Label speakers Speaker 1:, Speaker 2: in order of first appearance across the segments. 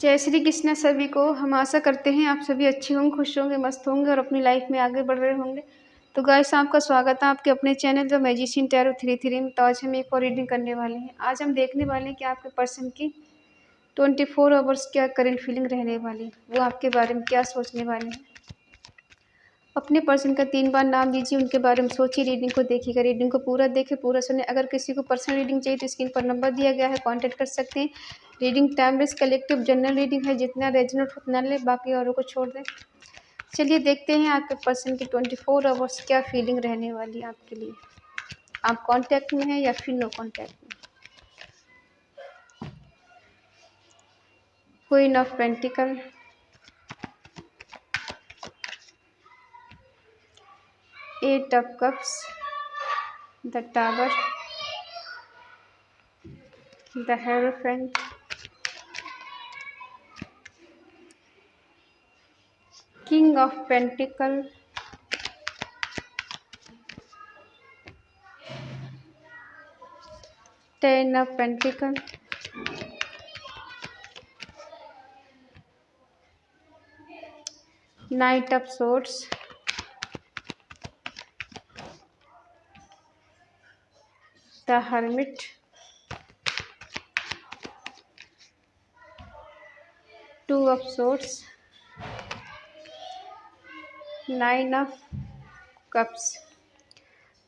Speaker 1: जय श्री कृष्ण सभी को। हम आशा करते हैं आप सभी अच्छे होंगे, खुश होंगे, मस्त होंगे और अपनी लाइफ में आगे बढ़ रहे होंगे। तो गाइस, आपका स्वागत है आपके अपने चैनल द मैजिशियन टैरो 33 में। तो आज हम एक और रीडिंग करने वाले हैं। आज हम देखने वाले हैं कि आपके पर्सन की 24 आवर्स क्या करंट फीलिंग रहने वाली है, वो आपके बारे में क्या सोचने वाले हैं। अपने पर्सन का 3 बार नाम लीजिए, उनके बारे में सोचिए, रीडिंग को देखिएगा। रीडिंग को पूरा देखें, पूरा सुने। अगर किसी को पर्सनल रीडिंग चाहिए तो स्क्रीन पर नंबर दिया गया है, कांटेक्ट कर सकते हैं। Reading timeless collective general reading है, जितना रेजोनेट उतना ले, बाकी औरों को छोड़ दें। चलिए देखते हैं आपके पर्सन की 24 आवर्स क्या फीलिंग रहने वाली है आपके लिए। आप कांटेक्ट में हैं या फिर नो कांटेक्ट में। Queen of pentacle, eight of cups, the tower, the hierophant, king of pentacle, ten of pentacle, knight of swords, the hermit, two of swords, nine of cups.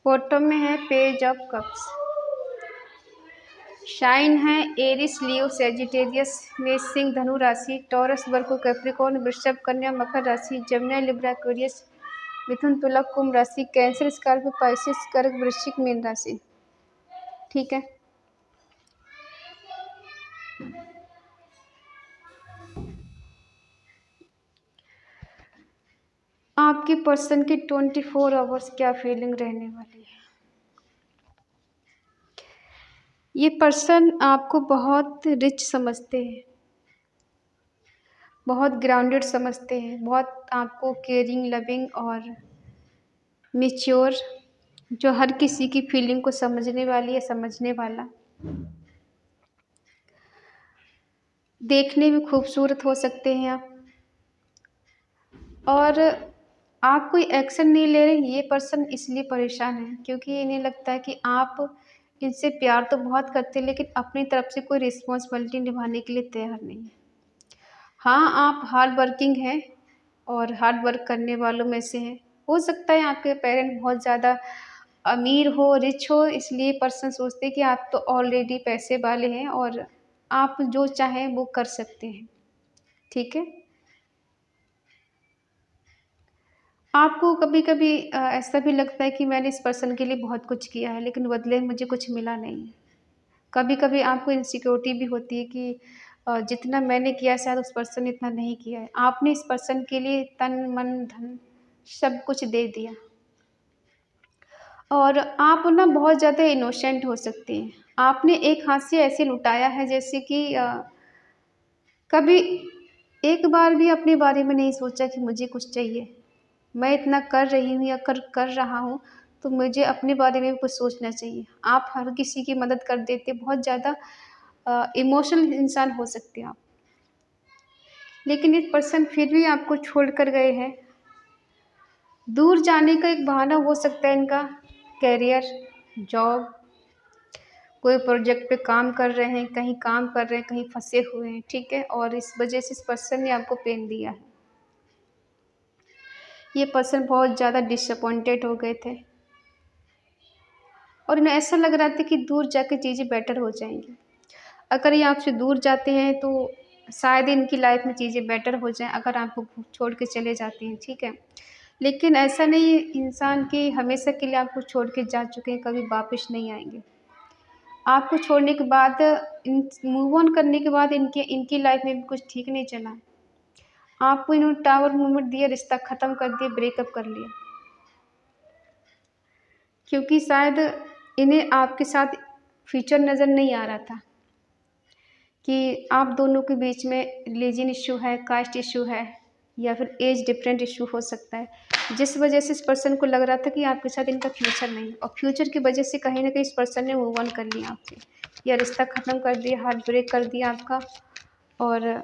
Speaker 1: Bottom में है page of cups. Sign है Aries, Leo, Sagittarius, मेष, सिंह, धनु राशि, taurus, वर्गो, Capricorn, वृषभ, कन्या, मकर राशि, जमुना, लिब्रा, एक्वेरियस, मिथुन, तुला, कुंभ राशि, कैंसर, स्कॉर्पियो, पाइसेस, कर्क, वृश्चिक, मीन राशि। ठीक है, आपके पर्सन की 24 आवर्स क्या फीलिंग रहने वाली है। ये पर्सन आपको बहुत रिच समझते हैं, बहुत ग्राउंडेड समझते हैं, बहुत आपको केयरिंग, लविंग और मैच्योर, जो हर किसी की फीलिंग को समझने वाली है, समझने वाला। देखने में खूबसूरत हो सकते हैं आप, और आप कोई एक्शन नहीं ले रहे। ये पर्सन इसलिए परेशान है क्योंकि इन्हें लगता है कि आप इनसे प्यार तो बहुत करते हैं, लेकिन अपनी तरफ से कोई रिस्पॉन्सिबिलिटी निभाने के लिए तैयार नहीं है। हाँ, आप हार्ड वर्किंग हैं और हार्ड वर्क करने वालों में से हैं। हो सकता है आपके पेरेंट बहुत ज़्यादा अमीर हो, रिच हो, इसलिए पर्सन सोचते हैं कि आप तो ऑलरेडी पैसे वाले हैं और आप जो चाहें वो कर सकते हैं। ठीक है, आपको कभी कभी ऐसा भी लगता है कि मैंने इस पर्सन के लिए बहुत कुछ किया है, लेकिन बदले में मुझे कुछ मिला नहीं। कभी कभी आपको इनसिक्योरिटी भी होती है कि जितना मैंने किया शायद उस पर्सन ने इतना नहीं किया है। आपने इस पर्सन के लिए तन मन धन सब कुछ दे दिया, और आप ना बहुत ज़्यादा इनोसेंट हो सकते हैं। आपने एक हाथ से ऐसे लुटाया है जैसे कि कभी एक बार भी अपने बारे में नहीं सोचा कि मुझे कुछ चाहिए। मैं इतना कर रही हूँ या कर रहा हूँ तो मुझे अपने बारे में भी कुछ सोचना चाहिए। आप हर किसी की मदद कर देते, बहुत ज़्यादा इमोशनल इंसान हो सकते हैं आप, लेकिन एक पर्सन फिर भी आपको छोड़ कर गए हैं। दूर जाने का एक बहाना हो सकता है इनका, कैरियर, जॉब, कोई प्रोजेक्ट पे काम कर रहे हैं, कहीं काम कर रहे हैं, कहीं फंसे हुए हैं। ठीक है, और इस वजह से इस पर्सन ने आपको पेन दिया है। ये पर्सन बहुत ज़्यादा डिसअपॉइंटेड हो गए थे और इन्हें ऐसा लग रहा था कि दूर जाके चीज़ें बेटर हो जाएंगी। अगर ये आपसे दूर जाते हैं तो शायद इनकी लाइफ में चीज़ें बेटर हो जाएं, अगर आपको छोड़ के चले जाते हैं। ठीक है, लेकिन ऐसा नहीं, इंसान की हमेशा के लिए आपको छोड़ के जा चुके हैं, कभी वापस नहीं आएंगे। आपको छोड़ने के बाद, मूव ऑन करने के बाद इनकी लाइफ में भी कुछ ठीक नहीं चला। आपको इन्होंने टावर मूवमेंट दिया, रिश्ता ख़त्म कर दिया, ब्रेकअप कर लिया, क्योंकि शायद इन्हें आपके साथ फ्यूचर नज़र नहीं आ रहा था कि आप दोनों के बीच में रिलीजन इशू है, कास्ट इशू है, या फिर एज डिफरेंट इशू हो सकता है, जिस वजह से इस पर्सन को लग रहा था कि आपके साथ इनका फ्यूचर नहीं है। और फ्यूचर की वजह से कहीं ना कहीं इस पर्सन ने मूव ऑन कर लिया आपसे, या रिश्ता ख़त्म कर दिया, हार्ट ब्रेक कर दिया आपका, और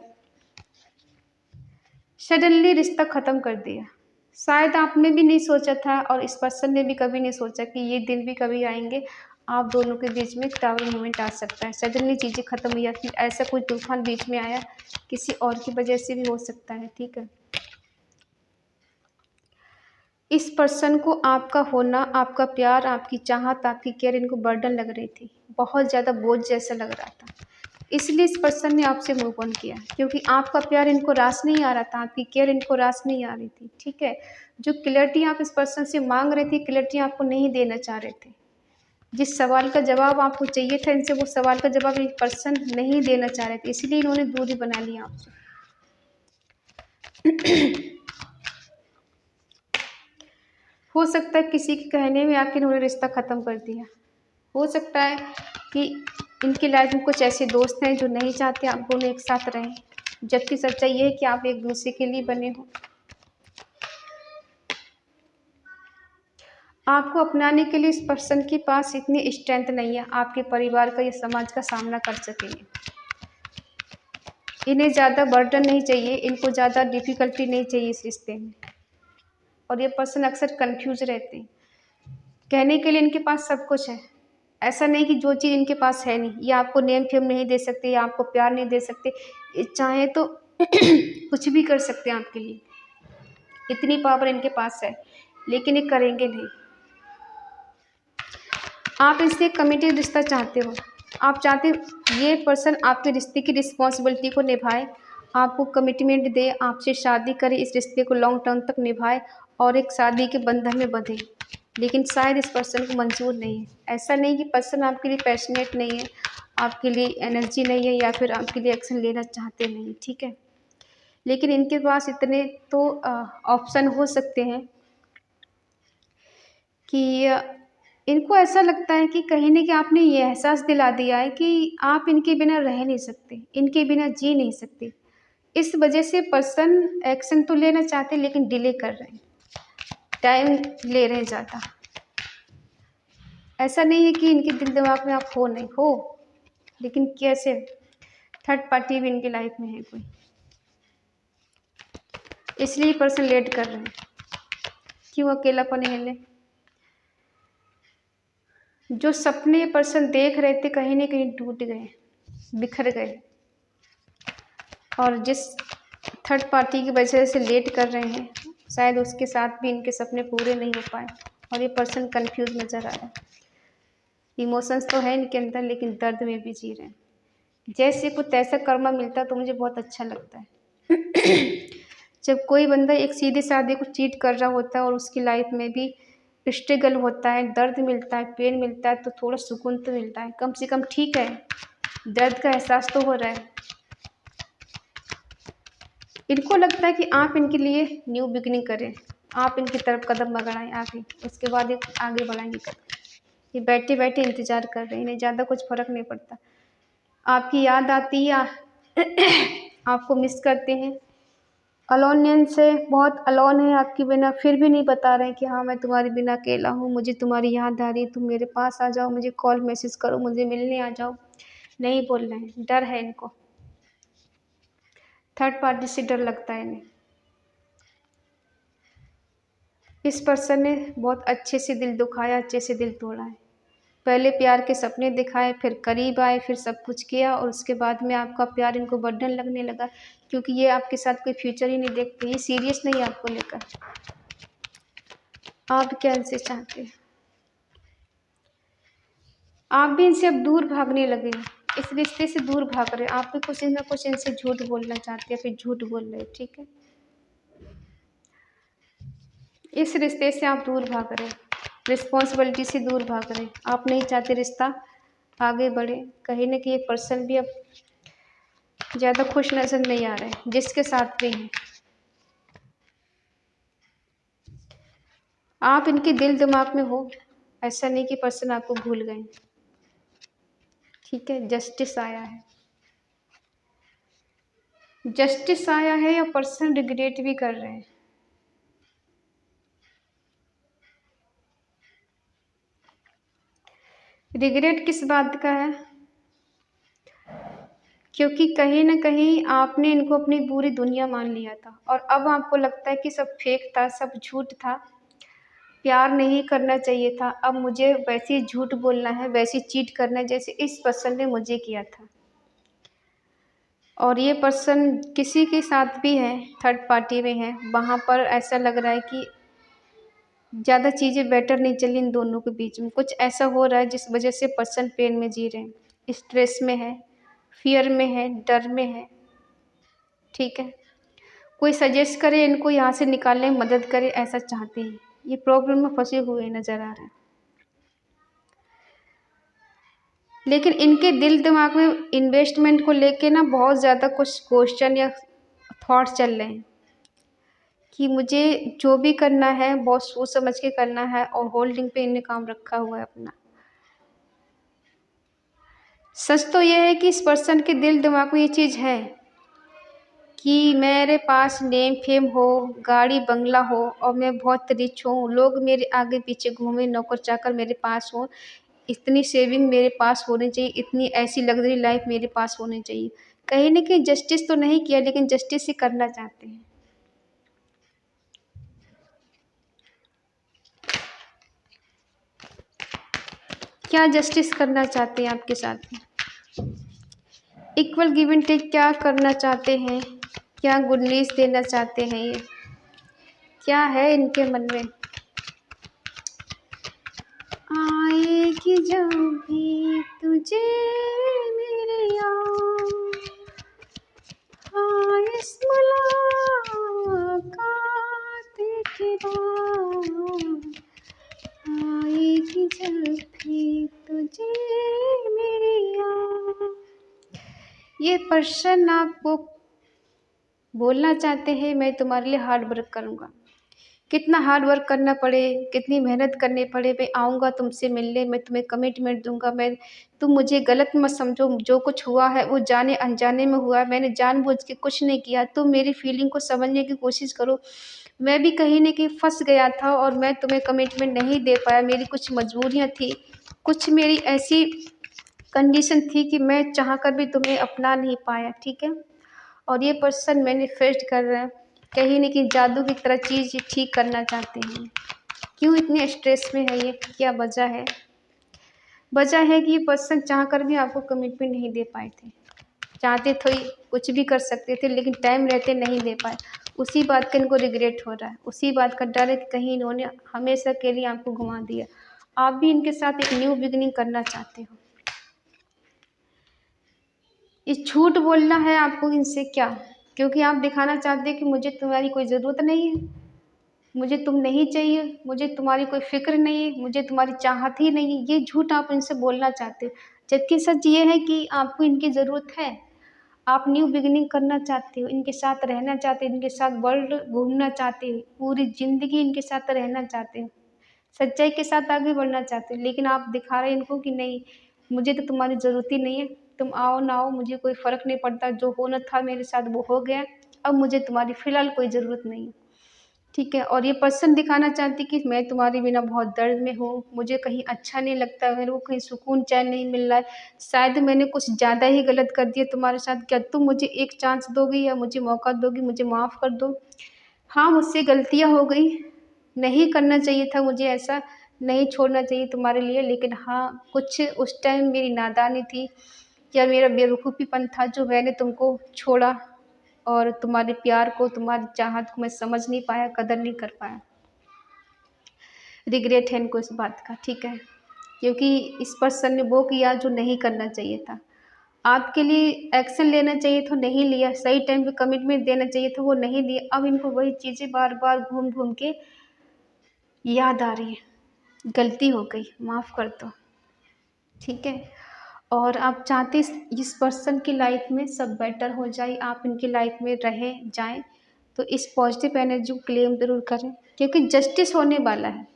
Speaker 1: सडनली रिश्ता ख़त्म कर दिया। शायद आपने भी नहीं सोचा था और इस पर्सन ने भी कभी नहीं सोचा कि ये दिन भी कभी आएंगे, आप दोनों के बीच में टावर मोमेंट आ सकता है। सडनली चीज़ें ख़त्म हुई या फिर ऐसा कोई तूफान बीच में आया, किसी और की वजह से भी हो सकता है। ठीक है, इस पर्सन को आपका होना, आपका प्यार, आपकी चाहत, आपकी केयर इनको बर्डन लग रही थी, बहुत ज़्यादा बोझ जैसा लग रहा था। इसलिए इस पर्सन ने आपसे मूव ऑन किया, क्योंकि आपका प्यार इनको रास नहीं आ रहा था, आपकी केयर इनको रास नहीं आ रही थी। ठीक है, जो क्लैरिटी आप इस पर्सन से मांग रहे थे, क्लैरिटी आपको नहीं देना चाह रहे थे। जिस सवाल का जवाब आपको चाहिए था इनसे, वो सवाल का जवाब ये पर्सन नहीं देना चाह रहे थे, इसलिए इन्होंने दूरी बना ली आपसे। हो सकता है किसी के कहने में आके इन्होंने रिश्ता ख़त्म कर दिया। हो सकता है कि इनकी लाइफ में कुछ ऐसे दोस्त हैं जो नहीं चाहते आप दोनों एक साथ रहें, जबकि सच्चाई ये है कि आप एक दूसरे के लिए बने हो। आपको अपनाने के लिए इस पर्सन के पास इतनी स्ट्रेंथ नहीं है, आपके परिवार का या समाज का सामना कर सकेंगे। इन्हें ज़्यादा बर्डन नहीं चाहिए, इनको ज़्यादा डिफ़िकल्टी नहीं चाहिए इस रिश्ते में। और ये पर्सन अक्सर कंफ्यूज रहते हैं। कहने के लिए इनके पास सब कुछ है, ऐसा नहीं कि जो चीज़ इनके पास है नहीं। ये आपको नेम फेम नहीं दे सकते या आपको प्यार नहीं दे सकते, ये चाहे तो कुछ भी कर सकते हैं आपके लिए, इतनी पावर इनके पास है, लेकिन ये करेंगे नहीं। आप इससे कमिटेड रिश्ता चाहते हो, आप चाहते ये पर्सन आपके रिश्ते की रिस्पॉन्सिबिलिटी को निभाए, आपको कमिटमेंट दे, आपसे शादी करे, इस रिश्ते को लॉन्ग टर्म तक निभाए और एक शादी के बंधन में बंधे। लेकिन शायद इस पर्सन को मंजूर नहीं है। ऐसा नहीं कि पर्सन आपके लिए पैशनेट नहीं है, आपके लिए एनर्जी नहीं है या फिर आपके लिए एक्शन लेना चाहते नहीं। ठीक है, लेकिन इनके पास इतने तो ऑप्शन हो सकते हैं कि इनको ऐसा लगता है कि कहीं न कहीं आपने ये एहसास दिला दिया है कि आप इनके बिना रह नहीं सकते, इनके बिना जी नहीं सकते। इस वजह से पर्सन एक्शन तो लेना चाहते हैं लेकिन डिले कर रहे हैं, टाइम ले रहे हैं ज़्यादा। ऐसा नहीं है कि इनके दिल दिमाग में आप हो नहीं हो, लेकिन कैसे थर्ड पार्टी भी इनकी लाइफ में है कोई, इसलिए पर्सन लेट कर रहे हैं। क्यों अकेलापन हिले? जो सपने पर्सन देख रहे थे कहीं न कहीं टूट गए, बिखर गए, और जिस थर्ड पार्टी की वजह से लेट कर रहे हैं, शायद उसके साथ भी इनके सपने पूरे नहीं हो पाए और ये पर्सन कंफ्यूज नज़र आ रहा है। इमोशंस तो है इनके अंदर लेकिन दर्द में भी जी रहे हैं। जैसे कुछ ऐसा कर्मा मिलता तो मुझे बहुत अच्छा लगता है। जब कोई बंदा एक सीधे साधे को चीट कर रहा होता है और उसकी लाइफ में भी स्ट्रगल होता है, दर्द मिलता है, पेन मिलता है, तो थोड़ा सुकून तो मिलता है। कम से कम ठीक है, दर्द का एहसास तो हो रहा है। इनको लगता है कि आप इनके लिए न्यू बिगिनिंग करें, आप इनकी तरफ कदम बढ़ाएं आगे, उसके बाद एक आगे बढ़ाएंगे कदम। ये बैठे बैठे इंतज़ार कर रहे हैं, इन्हें ज़्यादा कुछ फ़र्क नहीं पड़ता। आपकी याद आती है, आपको मिस करते हैं, अलोनेंस से बहुत अलोन है आपके बिना, फिर भी नहीं बता रहे हैं कि हाँ मैं तुम्हारे बिना अकेला हूँ, मुझे तुम्हारी याद आ रही है, तुम मेरे पास आ जाओ, मुझे कॉल मैसेज करो, मुझे मिलने आ जाओ। नहीं बोल रहे हैं, डर है इनको, थर्ड पार्टी से डर लगता है इन्हें। इस पर्सन ने बहुत अच्छे से दिल दुखाया, अच्छे से दिल तोड़ा है। पहले प्यार के सपने दिखाए, फिर करीब आए, फिर सब कुछ किया और उसके बाद में आपका प्यार इनको बर्डन लगने लगा, क्योंकि ये आपके साथ कोई फ्यूचर ही नहीं देखते, ये सीरियस नहीं है आपको लेकर। आप क्या इनसे चाहते हैं? आप भी इनसे अब दूर भागने लगे हैं, इस रिश्ते से दूर भाग रहे हैं। आप भी कुछ ना कुछ इनसे झूठ बोलना चाहते हैं, फिर झूठ बोल रहे हैं। ठीक है, इस रिश्ते से आप दूर भाग रहे हैं, रिस्पॉन्सिबिलिटी से दूर भाग रहे हैं। आप नहीं चाहते रिश्ता आगे बढ़े। कहीं ना कहीं ये पर्सन भी अब ज़्यादा खुश नज़र नहीं आ रहे हैं जिसके साथ भी हैं। आप इनके दिल दिमाग में हो, ऐसा नहीं कि पर्सन आपको भूल गए। ठीक है, जस्टिस आया है, जस्टिस आया है या पर्सन रिग्रेट भी कर रहे हैं। रिग्रेट किस बात का है? क्योंकि कहीं न कहीं आपने इनको अपनी पूरी दुनिया मान लिया था और अब आपको लगता है कि सब फेक था, सब झूठ था, प्यार नहीं करना चाहिए था। अब मुझे वैसे ही झूठ बोलना है, वैसे ही चीट करना है जैसे इस पर्सन ने मुझे किया था। और ये पर्सन किसी के साथ भी है, थर्ड पार्टी में है, वहाँ पर ऐसा लग रहा है कि ज़्यादा चीज़ें बेटर नहीं चली इन दोनों के बीच में। कुछ ऐसा हो रहा है जिस वजह से पर्सन पेन में जी रहे हैं, स्ट्रेस में है, फ़ियर में है, डर में है, ठीक है। कोई सजेस्ट करे इनको यहाँ से निकालने में मदद करे, ऐसा चाहते हैं। ये प्रॉब्लम में फँसे हुए नज़र आ रहे हैं। लेकिन इनके दिल दिमाग में इन्वेस्टमेंट को लेके ना बहुत ज़्यादा कुछ क्वेश्चन या थॉट्स चल रहे हैं कि मुझे जो भी करना है बहुत सोच समझ के करना है और होल्डिंग पे इन्हें काम रखा हुआ है अपना। सच तो यह है कि इस पर्सन के दिल दिमाग में ये चीज़ है कि मेरे पास नेम फेम हो, गाड़ी बंगला हो और मैं बहुत रिच हूँ, लोग मेरे आगे पीछे घूमें, नौकर चाकर मेरे पास हो, इतनी सेविंग मेरे पास होनी चाहिए, इतनी ऐसी लग्जरी लाइफ मेरे पास होनी चाहिए। कहीं न कहीं जस्टिस तो नहीं किया लेकिन जस्टिस ही करना चाहते हैं। क्या जस्टिस करना चाहते हैं आपके साथ में? इक्वल गिव एंड टेक क्या करना चाहते हैं? क्या गुड न्यूज़ देना चाहते हैं ये? क्या है इनके मन में? आएगी जब भी तुझे मेरे याद, हाँ इस मुलाकात के बाद, आएगी जब भी तुझे मेरे याद। ये पर्सन आपको बोलना चाहते हैं मैं तुम्हारे लिए हार्ड वर्क करूँगा। कितना हार्ड वर्क करना पड़े, कितनी मेहनत करनी पड़े, मैं आऊँगा तुमसे मिलने, मैं तुम्हें कमिटमेंट दूँगा, मैं तुम मुझे गलत मत समझो, जो कुछ हुआ है वो जाने अनजाने में हुआ है, मैंने जानबूझ के कुछ नहीं किया, तुम मेरी फीलिंग को समझने की कोशिश करो। मैं भी कहीं न कहीं फँस गया था और मैं तुम्हें कमिटमेंट नहीं दे पाया, मेरी कुछ मजबूरियाँ थी, कुछ मेरी ऐसी कंडीशन थी कि मैं चाह कर भी तुम्हें अपना नहीं पाया, ठीक है? और ये पर्सन मैनिफेस्ट कर रहा है, कहीं न कहीं जादू की तरह चीज़ ठीक करना चाहते हैं। क्यों इतने स्ट्रेस में है ये? क्या वजह है? वजह है कि ये पर्सन चाह कर भी आपको कमिटमेंट नहीं दे पाए थे। चाहते तो कुछ भी कर सकते थे लेकिन टाइम रहते नहीं दे पाए। उसी बात का इनको रिग्रेट हो रहा है, उसी बात का डर है कि कहीं इन्होंने हमेशा के लिए आपको घुमा दिया। आप भी इनके साथ एक न्यू बिगिनिंग करना चाहते हो। ये झूठ बोलना है आपको इनसे क्या? क्योंकि आप दिखाना चाहते हैं कि मुझे तुम्हारी कोई ज़रूरत नहीं है, मुझे तुम नहीं चाहिए, मुझे तुम्हारी कोई फ़िक्र नहीं है, मुझे तुम्हारी चाहत ही नहीं है। ये झूठ आप इनसे बोलना चाहते हो। जबकि सच ये है कि आपको इनकी ज़रूरत है। आप न्यू बिगिनिंग करना चाहते हो, इनके साथ रहना चाहते हो, इनके साथ वर्ल्ड घूमना चाहते हो, पूरी ज़िंदगी इनके साथ रहना चाहते हो, सच्चाई के साथ आगे बढ़ना चाहते हो। लेकिन आप दिखा रहे हैं इनको कि नहीं, मुझे तो तुम्हारी ज़रूरत ही नहीं है, तुम आओ ना आओ मुझे कोई फ़र्क नहीं पड़ता, जो होना था मेरे साथ वो हो गया, अब मुझे तुम्हारी फ़िलहाल कोई ज़रूरत नहीं है, ठीक है। और ये पर्सन दिखाना चाहती कि मैं तुम्हारे बिना बहुत दर्द में हूँ, मुझे कहीं अच्छा नहीं लगता, मेरे को कहीं सुकून चैन नहीं मिल रहा है, शायद मैंने कुछ ज़्यादा ही गलत कर दिया तुम्हारे साथ, क्या तुम मुझे एक चांस दोगी या मुझे मौका दोगी, मुझे माफ़ कर दो। हाँ, मुझसे गलतियाँ हो गई, नहीं करना चाहिए था मुझे ऐसा, नहीं छोड़ना चाहिए तुम्हारे लिए, लेकिन हाँ, कुछ उस टाइम मेरी नादानी थी या मेरा बेवकूफ़ीपन था जो मैंने तुमको छोड़ा और तुम्हारे प्यार को, तुम्हारी चाहत को मैं समझ नहीं पाया, कदर नहीं कर पाया। रिग्रेट है इनको इस बात का, ठीक है? क्योंकि इस पर्सन ने वो किया जो नहीं करना चाहिए था। आपके लिए एक्शन लेना चाहिए था, नहीं लिया, सही टाइम पे कमिटमेंट देना चाहिए था, वो नहीं दिया। अब इनको वही चीज़ें बार-बार घूम-घूम के याद आ रही हैं, गलती हो गई, माफ़ कर दो, ठीक है? और आप चाहते इस पर्सन की लाइफ में सब बेटर हो जाए, आप इनकी लाइफ में रहें जाएँ, तो इस पॉजिटिव एनर्जी को क्लेम ज़रूर करें क्योंकि जस्टिस होने वाला है।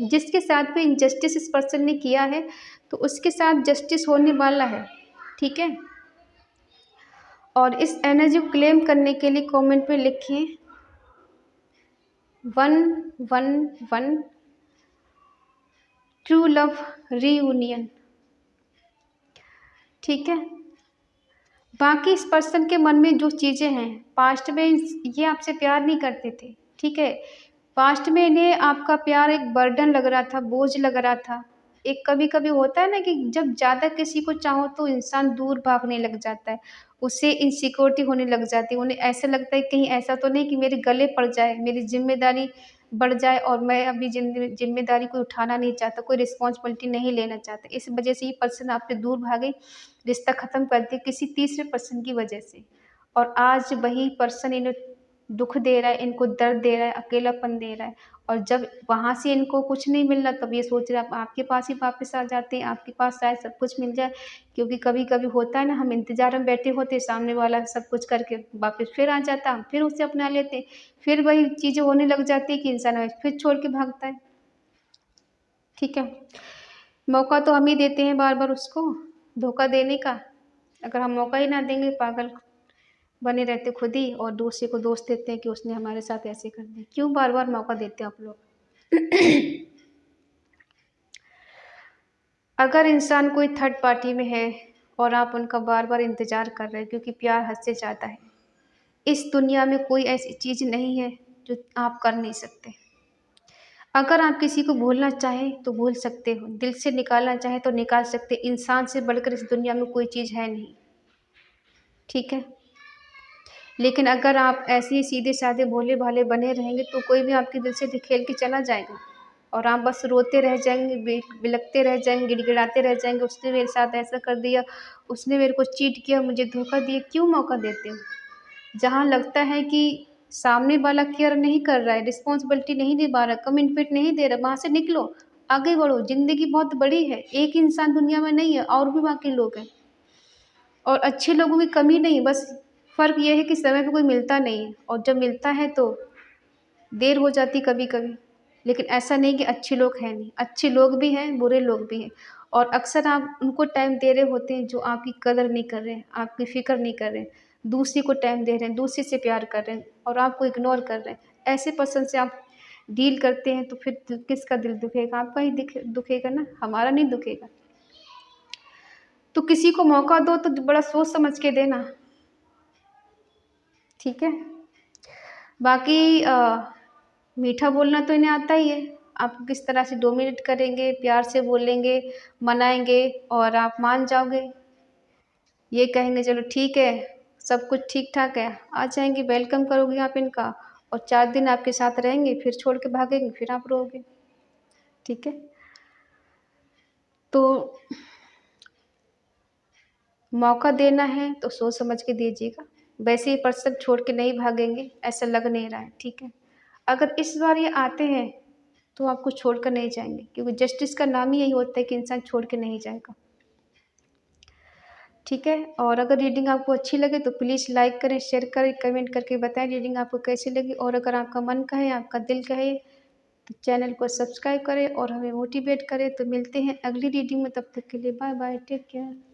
Speaker 1: जिसके साथ भी इनजस्टिस इस पर्सन ने किया है, तो उसके साथ जस्टिस होने वाला है, ठीक है? और इस एनर्जी को क्लेम करने के लिए कमेंट में लिखें 111 ट्रू लव रियूनियन, ठीक है? बाकी इस पर्सन के मन में जो चीज़ें हैं, पास्ट में ये आपसे प्यार नहीं करते थे, ठीक है। पास्ट में इन्हें आपका प्यार एक बर्डन लग रहा था, बोझ लग रहा था। एक कभी कभी होता है ना कि जब ज़्यादा किसी को चाहो तो इंसान दूर भागने लग जाता है, उसे इनसिक्योरिटी होने लग जाती है। उन्हें ऐसा लगता है कहीं ऐसा तो नहीं कि मेरे गले पड़ जाए, मेरी जिम्मेदारी बढ़ जाए और मैं अभी जिम्मेदारी को उठाना नहीं चाहता, कोई रिस्पॉन्सिबिलिटी नहीं लेना चाहता। इस वजह से ये पर्सन आपसे दूर भागे, रिश्ता ख़त्म कर दे किसी तीसरे पर्सन की वजह से। और आज वही पर्सन इन्हें दुख दे रहा है, इनको दर्द दे रहा है, अकेलापन दे रहा है। और जब वहाँ से इनको कुछ नहीं मिल रहा, तब ये सोच रहे हैं आपके पास ही वापस आ जाते हैं, आपके पास शायद सब कुछ मिल जाए। क्योंकि कभी कभी होता है ना, हम इंतजार में बैठे होते, सामने वाला सब कुछ करके वापस फिर आ जाता, हम फिर उसे अपना लेते, फिर वही चीज़ें होने लग जाती है कि इंसान फिर छोड़ के भागता है। ठीक है, मौका तो हम ही देते हैं बार बार उसको धोखा देने का। अगर हम मौका ही ना देंगे, पागल बने रहते खुद ही, और दूसरे को दोष देते हैं कि उसने हमारे साथ ऐसे कर दिया। क्यों बार बार मौका देते हैं आप लोग? अगर इंसान कोई थर्ड पार्टी में है और आप उनका बार बार इंतजार कर रहे हैं, क्योंकि प्यार हद से ज़्यादा है। इस दुनिया में कोई ऐसी चीज़ नहीं है जो आप कर नहीं सकते। अगर आप किसी को भूलना चाहें तो भूल सकते हो, दिल से निकालना चाहें तो निकाल सकते। इंसान से बढ़कर इस दुनिया में कोई चीज़ है नहीं, ठीक है। लेकिन अगर आप ऐसे ही सीधे साधे भोले भाले बने रहेंगे तो कोई भी आपके दिल से खेल के चला जाएगा और आप बस रोते रह जाएंगे, बिलखते रह जाएंगे, गिड़गिड़ाते रह जाएंगे। उसने मेरे साथ ऐसा कर दिया, उसने मेरे को चीट किया, मुझे धोखा दिया। क्यों मौका देते हो? जहाँ लगता है कि सामने वाला केयर नहीं कर रहा है, रिस्पॉन्सिबिलिटी नहीं निभा रहा, कमिटमेंट नहीं दे रहा, वहाँ से निकलो, आगे बढ़ो। जिंदगी बहुत बड़ी है, एक इंसान दुनिया में नहीं है, और भी बाकी लोग हैं। और अच्छे लोगों की कमी नहीं, बस फ़र्क ये है कि समय पे कोई मिलता नहीं है, और जब मिलता है तो देर हो जाती कभी कभी। लेकिन ऐसा नहीं कि अच्छे लोग हैं नहीं, अच्छे लोग भी हैं, बुरे लोग भी हैं। और अक्सर आप उनको टाइम दे रहे होते हैं जो आपकी कदर नहीं कर रहे हैं, आपकी फ़िक्र नहीं कर रहे हैं, दूसरे को टाइम दे रहे हैं, दूसरे से प्यार कर रहे हैं और आपको इग्नोर कर रहे हैं। ऐसे पर्सन से आप डील करते हैं तो फिर किसका दिल दुखेगा? आपका ही दुखेगा ना, हमारा नहीं दुखेगा। तो किसी को मौका दो तो बड़ा सोच समझ के देना, ठीक है। बाकी मीठा बोलना तो इन्हें आता ही है। आप किस तरह से डोमिनेट करेंगे, प्यार से बोलेंगे, मनाएंगे और आप मान जाओगे। ये कहेंगे चलो ठीक है, सब कुछ ठीक ठाक है, आ जाएंगे, वेलकम करोगे आप इनका, और 4 दिन आपके साथ रहेंगे, फिर छोड़ के भागेंगे, फिर आप रोगे, ठीक है। तो मौका देना है तो सोच समझ के दीजिएगा। वैसे ही पर्सन छोड़ के नहीं भागेंगे, ऐसा लग नहीं रहा है, ठीक है। अगर इस बार ये आते हैं तो आपको छोड़कर नहीं जाएंगे, क्योंकि जस्टिस का नाम ही यही होता है कि इंसान छोड़ के नहीं जाएगा, ठीक है। और अगर रीडिंग आपको अच्छी लगे तो प्लीज़ लाइक करें, शेयर करें, कमेंट करके बताएं रीडिंग आपको कैसी लगी। और अगर आपका मन कहे, आपका दिल कहे तो चैनल को सब्सक्राइब करें और हमें मोटिवेट करें। तो मिलते हैं अगली रीडिंग में, तब तक के लिए बाय बाय, टेक केयर।